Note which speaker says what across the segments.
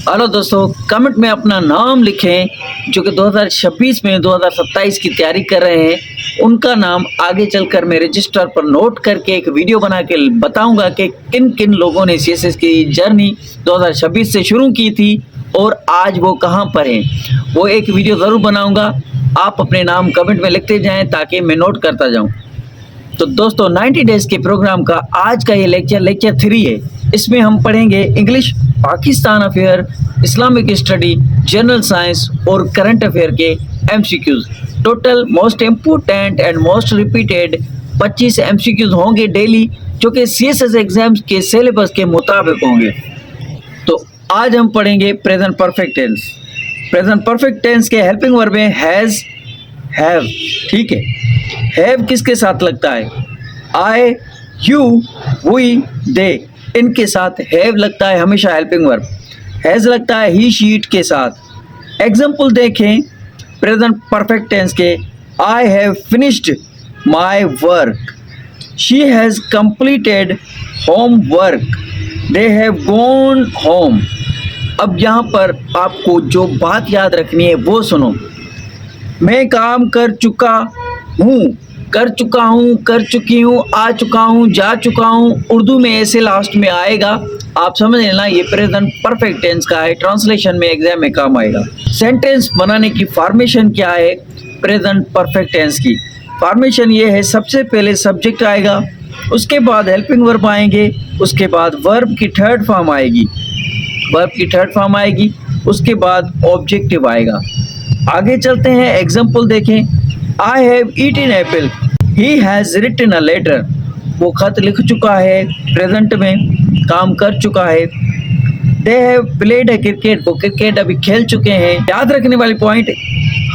Speaker 1: Hello दोस्तों, comment में अपना नाम लिखें जो कि 2026 में 2027 की तैयारी कर रहे हैं। उनका नाम आगे चलकर मैं रजिस्टर पर नोट करके एक वीडियो बना के बताऊंगा कि किन किन लोगों ने सीएसएस की जर्नी 2026 से शुरू की थी और आज वो कहां पर हैं। वो एक वीडियो ज़रूर बनाऊंगा। आप अपने नाम कमेंट में लिखते जाएं ताकि मैं नोट करता जाऊं। तो दोस्तों, 90 डेज के प्रोग्राम का आज का ये लेक्चर 3 है। इसमें हम पढ़ेंगे English, Pakistan affair, Islamic study, general science और करंट अफेयर के MCQs. Total most important and most repeated 25 MCQs होंगे डेली, जो कि सीएसएस एग्जाम्स के सिलेबस के मुताबिक होंगे। तो आज हम पढ़ेंगे present perfect tense. Present perfect tense के हेल्पिंग वर्ब में हैज, हैव। ठीक है, हैव किसके साथ लगता है? आई, यू, वी, दे, इनके साथ हैव लगता है हमेशा हेल्पिंग वर्ब। हैज लगता है ही, शी, इट के साथ। एग्जाम्पल देखें प्रेजेंट परफेक्ट टेंस के। I have finished my work, she has completed home work, they have gone home. अब यहाँ पर आपको जो बात याद रखनी है वो सुनो। मैं काम कर चुका हूँ, कर चुका हूँ, कर चुकी हूँ, आ चुका हूँ, जा चुका हूँ। उर्दू में ऐसे लास्ट में आएगा, आप समझ लेना ये प्रेजेंट परफेक्ट टेंस का है। ट्रांसलेशन में एग्जाम में काम आएगा। सेंटेंस बनाने की फॉर्मेशन क्या है प्रेजेंट परफेक्ट टेंस की? फॉर्मेशन ये है, सबसे पहले सब्जेक्ट आएगा, उसके बाद हेल्पिंग वर्ब आएंगे, उसके बाद वर्ब की थर्ड फॉर्म आएगी, वर्ब की थर्ड फॉर्म आएगी, उसके बाद ऑब्जेक्टिव आएगा। आगे चलते हैं, एग्जाम्पल देखें। I have eaten apple, he has written a letter. वो खत लिख चुका है, प्रेजेंट में काम कर चुका है। They have played a cricket, वो क्रिकेट अभी खेल चुके हैं। याद रखने वाली पॉइंट,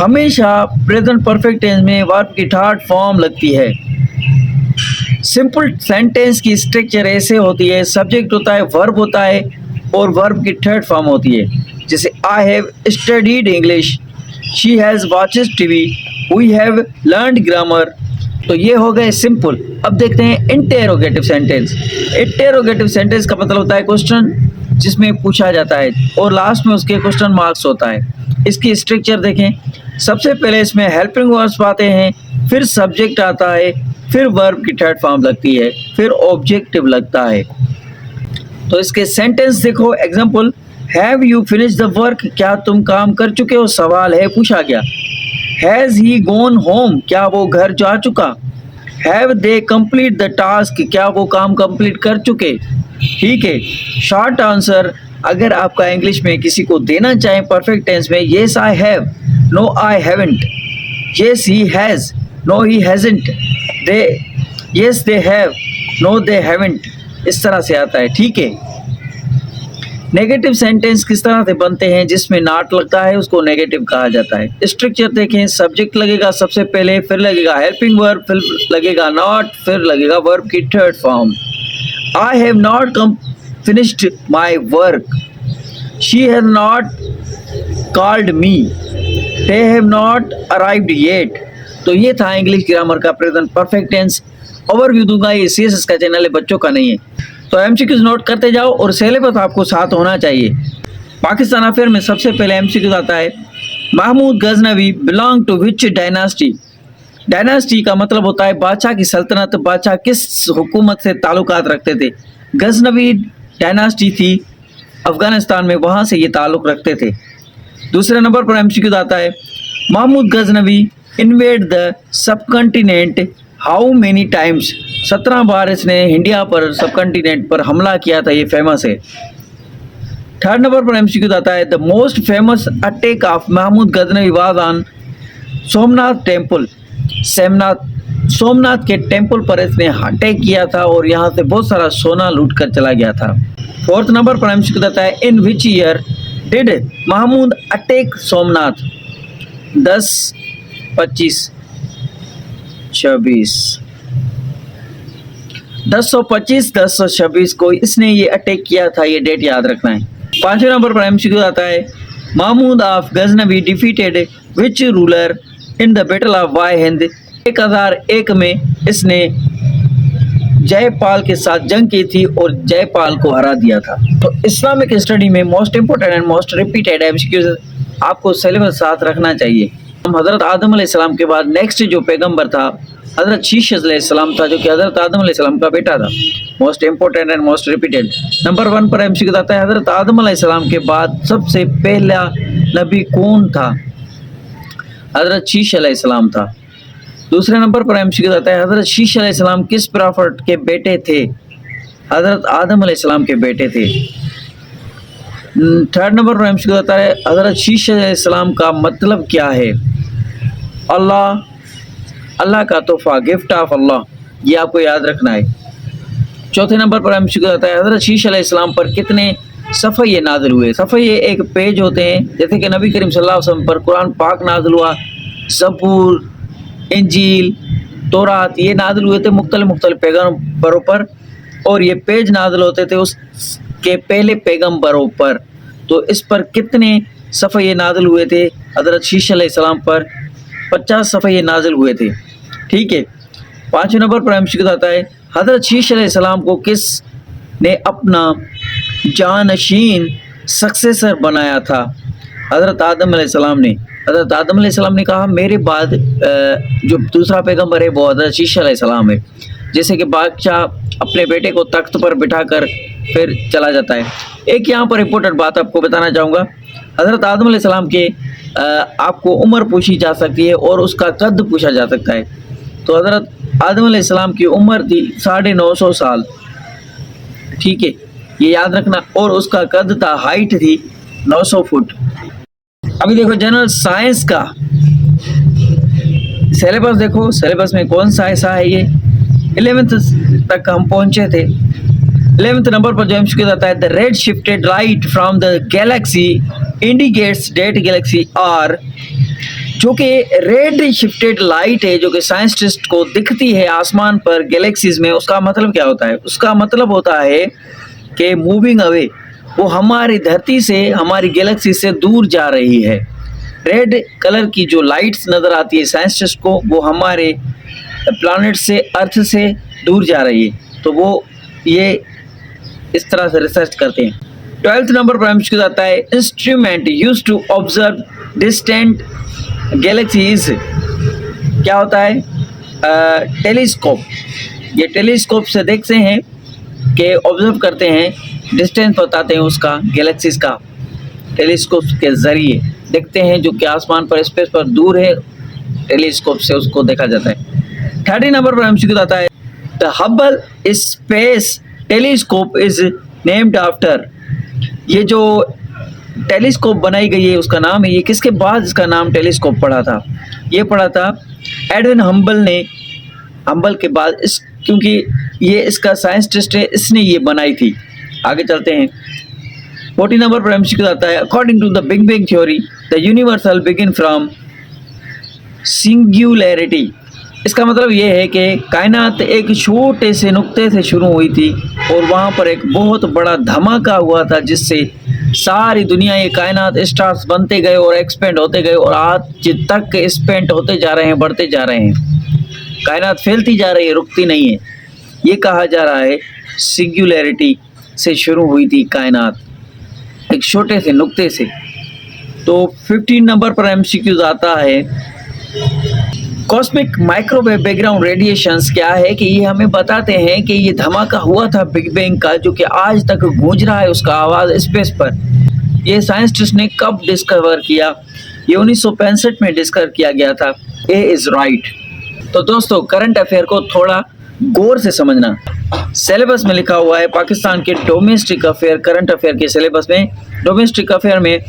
Speaker 1: हमेशा प्रेजेंट परफेक्ट टेंस में वर्ब की थर्ड फॉर्म लगती है। सिंपल सेंटेंस की स्ट्रक्चर ऐसे होती है, सब्जेक्ट होता है, वर्ब होता है और वर्ब की थर्ड फॉर्म होती है। जैसे I have studied English, she has watches TV, we have learned grammar. तो ये हो गए सिंपल। अब देखते हैं इंटेरोगेटिव सेंटेंस। इंटेरोगेटिव सेंटेंस का मतलब होता है क्वेश्चन जिसमें पूछा जाता है और लास्ट में उसके क्वेश्चन मार्क्स होता है। इसकी स्ट्रक्चर देखें, सबसे पहले इसमें हेल्पिंग वर्ब्स आते हैं, फिर सब्जेक्ट आता है, फिर वर्ब की थर्ड फॉर्म लगती है, फिर ऑब्जेक्टिव लगता है। तो इसके सेंटेंस देखो। Example, have you finish the work, क्या तुम काम कर चुके हो? सवाल है, पूछा गया। हैज़ ही गॉन होम, क्या वो घर जा चुका? Have they complete the task, क्या वो काम कंप्लीट कर चुके? ठीक है। शॉर्ट आंसर अगर आपका इंग्लिश में किसी को देना चाहें परफेक्ट टेंस में, yes I have, no I haven't, yes he has, no he hasn't, they, yes they have, no they haven't, इस तरह से आता है। ठीक है। नेगेटिव सेंटेंस किस तरह से बनते हैं? जिसमें नॉट लगता है उसको नेगेटिव कहा जाता है। स्ट्रक्चर देखें, सब्जेक्ट लगेगा सबसे पहले, फिर लगेगा हेल्पिंग वर्ब, फिर लगेगा नॉट, फिर लगेगा वर्ब की third form. I have not finished my work, she has not called me, they have not arrived yet. तो ये था इंग्लिश ग्रामर का प्रेजेंट परफेक्ट टेंस। ओवरव्यू दूंगा, ये सीएसएस का चैनल है, बच्चों का नहीं है। तो एमसीक्यूज नोट करते जाओ और सिलेबस आपको साथ होना चाहिए। पाकिस्तान अफेयर में सबसे पहले एमसीक्यूज आता है, Mahmud Ghaznavi belong to which dynasty. Dynasty का मतलब होता है बादशाह की सल्तनत, बादशाह किस हुकूमत से ताल्लुकात रखते थे। गजनवी डायनास्टी थी अफगानिस्तान में, वहाँ से ये ताल्लुक रखते थे। दूसरे नंबर पर एमसीक्यूज आता है, Mahmud Ghaznavi invade the subcontinent how many times. 17 बार इसने इंडिया पर, सब कॉन्टिनेंट पर हमला किया था, ये फेमस है। थर्ड नंबर पर एमसीक्यू आता है, the most famous attack of Mahmud Ghaznavi was on Somnath temple. Somnath के टेम्पल पर इसने अटैक किया था और यहाँ से बहुत सारा सोना लूट कर चला गया था। फोर्थ नंबर पर एमसीक्यू आता है, in which year did Mahmud attack Somnath. 10, 25, 26, 1025, 1026 को इसने ये अटैक किया था, ये डेट याद रखना है। पांचवें नंबर पर एमसीक्यू आता है, Mahmud of Ghaznavi defeated which ruler in the battle of Waihind. 1001 में इसने जयपाल के साथ जंग की थी और जयपाल को हरा दिया था। तो इस्लामिक स्टडी में most important and most repeated MCQs आपको सिलेबस साथ रखना चाहिए। हम हज़रत आदम अलैहिस्सलाम के बाद नेक्स्ट जो पैगंबर था हज़रत शीश अलैहिस्सलाम था, जो कि हज़रत आदम अलैहिस्सलाम का बेटा था। Most important and most repeated. Number 1 पर एमसीक्यू आता है, हज़रत आदम अलैहिस्सलाम के बाद सबसे पहला नबी कौन था? हज़रत शीश अलैहिस्सलाम था। दूसरे नंबर पर एमसीक्यू आता है, हज़रत शीश अलैहिस्सलाम किस प्रॉफिट के बेटे थे? हज़रत आदम अलैहिस्सलाम के बेटे थे। थर्ड नंबर पर एमसीक्यू आता है, हज़रत शीश अलैहिस्सलाम का मतलब क्या है? अल्लाह, अल्लाह का तोहफा, गिफ्ट ऑफ अल्लाह, ये आपको याद रखना है। चौथे नंबर पर एमसीक्यू आता है, हज़रत शीश अलैहिस्सलाम पर कितने सफ़े नाज़िल हुए? सफ़े एक पेज होते हैं, जैसे कि नबी करीम सल्लल्लाहु अलैहि वसल्लम पर कुरान पाक नाज़िल हुआ, ज़बूर, इंजील, तौरात, ये नाज़िल हुए थे मुख्तलिफ पैगंबरों पर, और ये पेज नाज़िल होते थे उसके पहले पैगंबरों पर। तो इस पर कितने सफ़े नाज़िल हुए थे? हज़रत शीश अलैहिस्सलाम पर 50 सफ़े नाज़िल हुए थे। ठीक है। पाँचवें नंबर पर एमसीक्यू आता है, हज़रत शीश अलैहिस्सलाम को किस ने अपना जानशीन सक्सेसर बनाया था? हज़रत आदम अलैहिस्सलाम ने। हज़रत आदम अलैहिस्सलाम ने कहा मेरे बाद जो दूसरा पैगंबर है वो हज़रत शीश अलैहिस्सलाम है। जैसे कि बादशाह अपने बेटे को तख्त पर बिठाकर फिर चला जाता है। एक यहाँ पर इम्पोर्टेंट बात आपको बताना चाहूँगा, हज़रत आदम अलैहिस्सलाम के आपको उम्र पूछी जा सकती है और उसका कद पूछा जा सकता है। तो हज़रत आदम अलैहिस्सलाम की उम्र थी 950 साल। ठीक है, ये याद रखना। और उसका कद था, हाइट थी 900 फुट। अभी देखो जनरल साइंस का सिलेबस देखो, सिलेबस में कौन सा ऐसा है, ये 11th तक हम पहुंचे थे। 11th नंबर पर जो एमसीक्यू आता है, the red shifted light from the galaxy indicates that galaxy are, जो कि रेड शिफ्टेड लाइट है जो कि साइंटिस्ट को दिखती है आसमान पर गैलेक्सीज में, उसका मतलब क्या होता है? उसका मतलब होता है कि मूविंग अवे, वो हमारी धरती से, हमारी गैलेक्सी से दूर जा रही है। रेड कलर की जो लाइट्स नज़र आती है साइंटिस्ट को, वो हमारे प्लैनेट से, अर्थ से दूर जा रही है। तो वो ये इस तरह से रिसर्च करते हैं। 12th नंबर पर एमसीक्यू आता है, instrument used to observe distant galaxies, क्या होता है? टेलीस्कोप। ये टेलीस्कोप से देखते हैं कि ऑब्जर्व करते हैं, डिस्टेंस बताते हैं उसका, गैलेक्सीज का टेलीस्कोप के ज़रिए देखते हैं, जो कि आसमान पर, स्पेस पर दूर है, टेलीस्कोप से उसको देखा जाता है। 13 नंबर पर एमसीक्यू आता है, the Hubble space telescope is named after, ये जो टेलीस्कोप बनाई गई है उसका नाम है, ये किसके बाद इसका नाम टेलीस्कोप पड़ा था? ये पड़ा था एडविन हम्बल ने, हम्बल के बाद, इस क्योंकि ये इसका साइंटिस्ट है, इसने ये बनाई थी। आगे चलते हैं। 14 नंबर पर एमसीक्यू आता है, according to the big bang theory the universal begin from singularity, इसका मतलब ये है कि कायनात एक छोटे से नुक्ते से शुरू हुई थी और वहाँ पर एक बहुत बड़ा धमाका हुआ था, जिससे सारी दुनिया, ये कायनात, स्टार्स बनते गए और एक्सपेंड होते गए और आज तक एक्सपेंड होते जा रहे हैं, बढ़ते जा रहे हैं। कायनात फैलती जा रही है, रुकती नहीं है। ये कहा जा रहा है सिंगुलैरिटी से शुरू हुई थी कायनात, एक छोटे से नुक्ते से। तो 15 नंबर पर एमसीक्यूज आता है, कॉस्मिक माइक्रोवेव बैकग्राउंड रेडिएशंस क्या है? कि ये हमें बताते हैं कि ये धमाका हुआ था बिग बैंग का, जो कि आज तक गूंज रहा है उसका आवाज़ स्पेस पर। ये साइंटिस्ट ने कब डिस्कवर किया? ये 1965 में डिस्कवर किया गया था। A is right. तो दोस्तों, करंट अफेयर को थोड़ा गौर से समझना। सिलेबस में लिखा हुआ है, पाकिस्तान के डोमेस्टिक अफेयर, करंट अफेयर के सिलेबस में डोमेस्टिक अफेयर में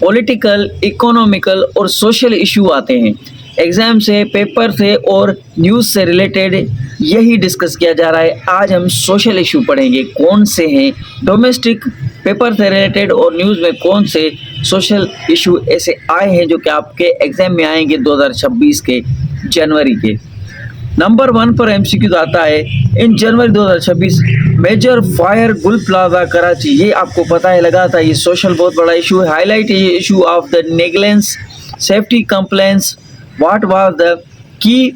Speaker 1: पॉलिटिकल, इकोनॉमिकल और सोशल इशू आते हैं। एग्ज़ाम से, पेपर से और न्यूज़ से रिलेटेड यही डिस्कस किया जा रहा है। आज हम सोशल इशू पढ़ेंगे, कौन से हैं डोमेस्टिक, पेपर से रिलेटेड और न्यूज़ में कौन से सोशल इशू ऐसे आए हैं जो कि आपके एग्ज़ाम में आएंगे 2026 के जनवरी के। नंबर 1 पर एमसीक्यू आता है, इन जनवरी 2026 मेजर फायर गुल प्लाजा कराची, ये आपको पता है, लगा था, ये सोशल बहुत बड़ा इशू है। हाईलाइट ये issue of the negligence safety complaints, what was the key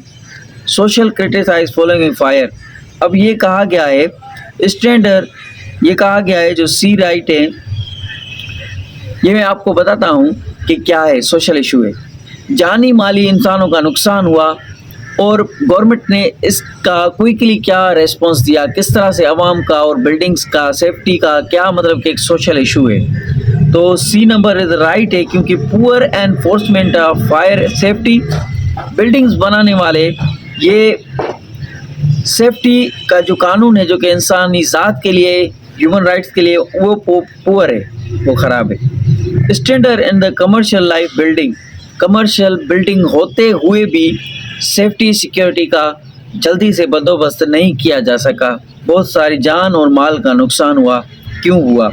Speaker 1: social criticise following fire, अब ये कहा गया है स्टैंडर्ड, ये कहा गया है जो सी राइट है, ये मैं आपको बताता हूँ कि क्या है सोशल इशू है। जानी माली इंसानों का नुकसान हुआ और गवर्नमेंट ने इसका क्विकली क्या रेस्पॉन्स दिया, किस तरह से आवाम का और बिल्डिंग्स का सेफ्टी का क्या मतलब कि एक सोशल इशू है। तो सी नंबर इज राइट है, क्योंकि poor enforcement of fire safety, buildings बनाने वाले ये सेफ्टी का जो कानून है जो कि इंसानी ज़ात के लिए, ह्यूमन राइट्स के लिए, वो पुअर है, वो ख़राब है। Standard in the commercial life building, commercial building होते हुए भी सेफ्टी सिक्योरिटी का जल्दी से बंदोबस्त नहीं किया जा सका, बहुत सारी जान और माल का नुकसान हुआ। क्यों हुआ?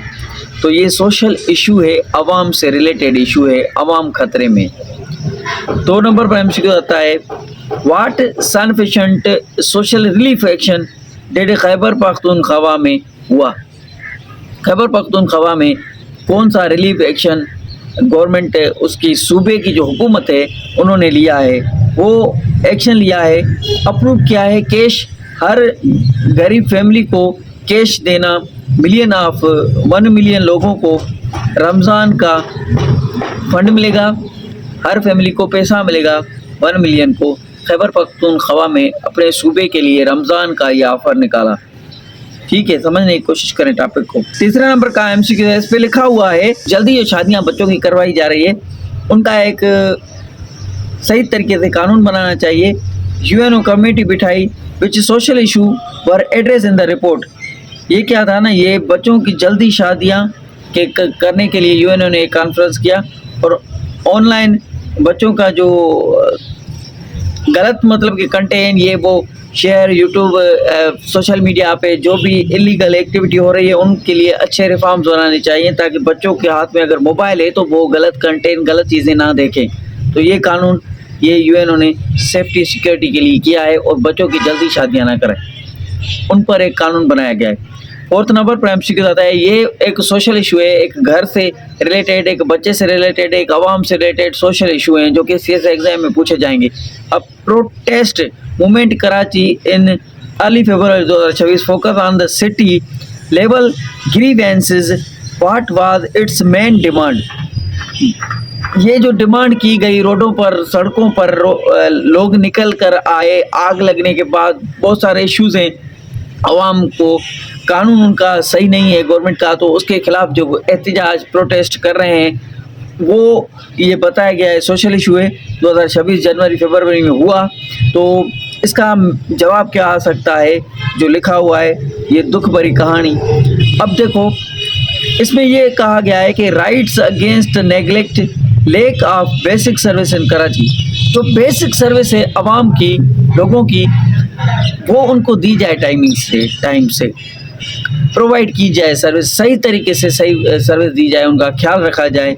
Speaker 1: तो ये सोशल इशू है, आवाम से रिलेटेड इशू है, आवाम खतरे में। 2 नंबर पर एमसीक्यू आता है, what sufficient social relief action did Khyber Pakhtunkhwa में हुआ। खैबर पख्तूनख्वा में कौन सा रिलीफ एक्शन गवर्नमेंट उसकी सूबे की जो हुकूमत है उन्होंने लिया है, वो एक्शन लिया है, अप्रूव किया है कैश, हर गरीब फैमिली को कैश देना, 1 मिलियन लोगों को रमज़ान का फंड मिलेगा, हर फैमिली को पैसा मिलेगा 1 मिलियन को। खैबर पख्तूनख्वा में अपने सूबे के लिए रमज़ान का ये ऑफ़र निकाला। ठीक है, समझने की कोशिश करें टॉपिक को। तीसरा नंबर का एमसीक्यू है, इस पे लिखा हुआ है जल्दी जो शादियां बच्चों की करवाई जा रही है उनका एक सही तरीके से कानून बनाना चाहिए। यूएनओ कमेटी बिठाई which social issue were address in the report. ये क्या था ना, ये बच्चों की जल्दी शादियां के करने के लिए यूएनओ ने एक कॉन्फ्रेंस किया और ऑनलाइन बच्चों का जो गलत मतलब कि कंटेंट ये वो शेयर यूट्यूब सोशल मीडिया पे जो भी इलीगल एक्टिविटी हो रही है उनके लिए अच्छे रिफॉर्म्स बनाने चाहिए, ताकि बच्चों के हाथ में अगर मोबाइल है तो वो गलत कंटेंट, गलत चीज़ें ना देखें। तो ये कानून ये यूएनओ ने सेफ्टी सिक्योरिटी के लिए किया है और बच्चों की जल्दी शादियां ना करें, उन पर एक कानून बनाया गया है। 4th नंबर पर एमसीक्यू आता है, ये एक सोशल इशू है, एक घर से रिलेटेड, एक बच्चे से रिलेटेड, एक आवाम से रिलेटेड सोशल इशू हैं जो कि सीएस एग्जाम में पूछे जाएंगे। अब protest movement Karachi in early February 2026 focus on the city level grievances, what was it's main demand. ये जो डिमांड की गई, रोडों पर सड़कों पर लोग निकल कर आए, आग लगने के बाद बहुत सारे इश्यूज़ हैं, आवाम को कानून उनका सही नहीं है गवर्नमेंट का, तो उसके खिलाफ जो एहतजाज प्रोटेस्ट कर रहे हैं वो ये बताया गया है सोशल इशू है। 2026 जनवरी फरवरी में हुआ। तो इसका जवाब क्या आ सकता है जो लिखा हुआ है, ये दुख भरी कहानी। अब देखो इसमें ये कहा गया है कि rights against neglect lack of basic service in Karachi. जो बेसिक सर्विस है आवाम की, लोगों की, वो उनको दी जाए, टाइम से प्रोवाइड की जाए, सर्विस सही तरीके से सही सर्विस दी जाए, उनका ख्याल रखा जाए।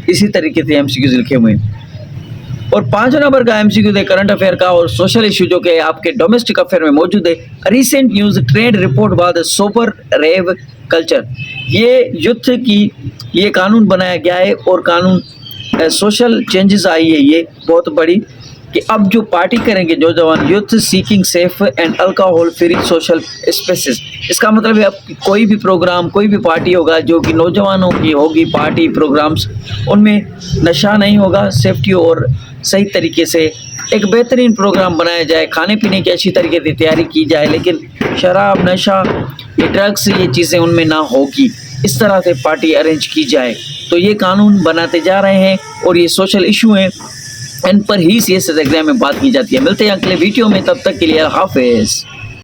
Speaker 1: इसी तरीके से एमसीक्यूज लिखे हुए हैं। और 5 नंबर का एमसीक्यू है करंट अफेयर का और सोशल इशू जो कि आपके डोमेस्टिक अफेयर में मौजूद है। रिसेंट न्यूज ट्रेड रिपोर्ट बाद सोपर रेव कल्चर। ये युद्ध की ये कानून बनाया गया है और कानून सोशल चेंजेस आई है ये बहुत बड़ी, कि अब जो पार्टी करेंगे जो जवान, youth seeking safe and alcohol free social spaces. इसका मतलब है अब कोई भी प्रोग्राम, कोई भी पार्टी होगा जो कि नौजवानों की होगी पार्टी प्रोग्राम्स, उनमें नशा नहीं होगा, सेफ्टी और सही तरीके से एक बेहतरीन प्रोग्राम बनाया जाए, खाने पीने की अच्छी तरीके से तैयारी की जाए, लेकिन शराब, नशा, ये ड्रग्स, ये चीज़ें उनमें ना होगी, इस तरह से पार्टी अरेंज की जाए। तो ये कानून बनाते जा रहे हैं और ये सोशल इशू हैं, इन पर ही सीएस एग्जाम में बात की जाती है। मिलते हैं अगले वीडियो में, तब तक के लिए हाफिज़।